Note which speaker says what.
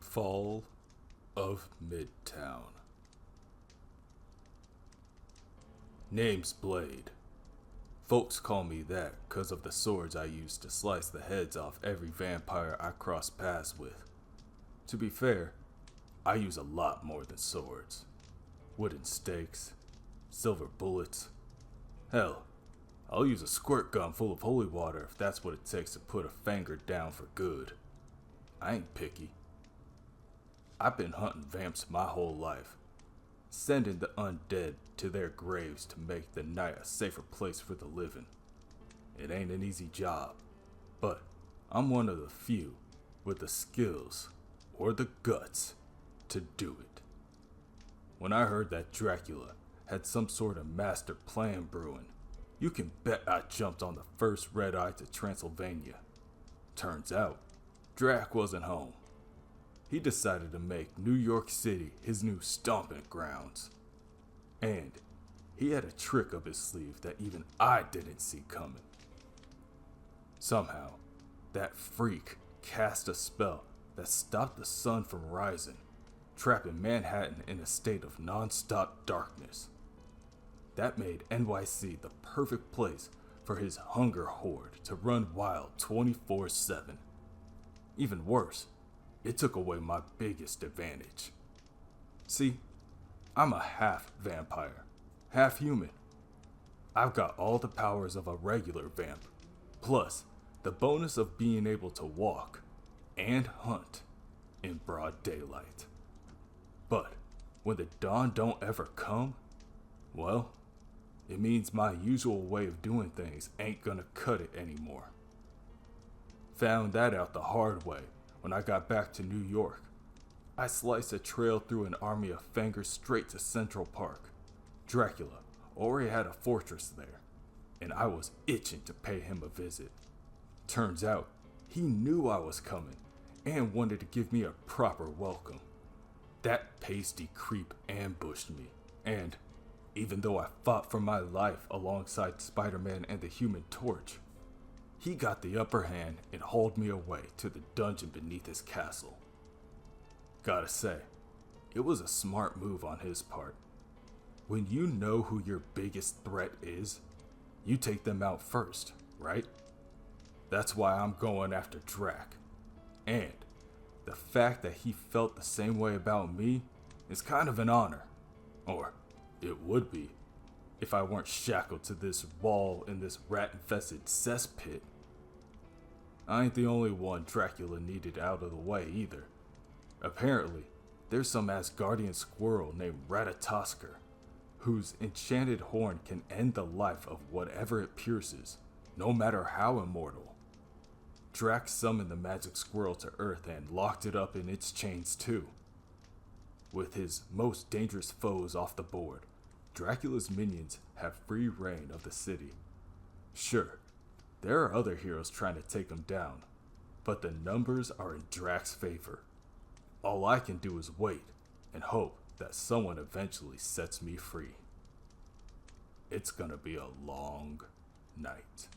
Speaker 1: Fall of Midtown. Name's Blade. Folks call me that 'cause of the swords I used to slice the heads off every vampire I cross paths with. To be fair, I use a lot more than swords. Wooden stakes, silver bullets. Hell, I'll use a squirt gun full of holy water if that's what it takes to put a fanger down for good. I ain't picky. I've been hunting vamps my whole life, sending the undead to their graves to make the night a safer place for the living. It ain't an easy job, but I'm one of the few with the skills or the guts to do it. When I heard that Dracula had some sort of master plan brewing, you can bet I jumped on the first red eye to Transylvania. Turns out, Drac wasn't home. He decided to make New York City his new stomping grounds. And he had a trick up his sleeve that even I didn't see coming. Somehow, that freak cast a spell that stopped the sun from rising, trapping Manhattan in a state of non-stop darkness. That made NYC the perfect place for his hunger horde to run wild 24/7. Even worse, it took away my biggest advantage. See, I'm a half vampire, half human. I've got all the powers of a regular vamp, plus the bonus of being able to walk and hunt in broad daylight. But when the dawn don't ever come, well, it means my usual way of doing things ain't gonna cut it anymore. Found that out the hard way when I got back to New York. I sliced a trail through an army of fangers straight to Central Park. Dracula already had a fortress there, and I was itching to pay him a visit. Turns out, he knew I was coming and wanted to give me a proper welcome. That pasty creep ambushed me, and even though I fought for my life alongside Spider-Man and the Human Torch, he got the upper hand and hauled me away to the dungeon beneath his castle. Gotta say, it was a smart move on his part. When you know who your biggest threat is, you take them out first, right? That's why I'm going after Drac. And the fact that he felt the same way about me is kind of an honor. Or it would be, if I weren't shackled to this wall in this rat-infested cesspit. I ain't the only one Dracula needed out of the way either. Apparently, there's some Asgardian squirrel named Ratatoskr, whose enchanted horn can end the life of whatever it pierces, no matter how immortal. Drac summoned the magic squirrel to Earth and locked it up in its chains too. With his most dangerous foes off the board, Dracula's minions have free reign of the city. Sure, there are other heroes trying to take him down, but the numbers are in Drac's favor. All I can do is wait and hope that someone eventually sets me free. It's gonna be a long night.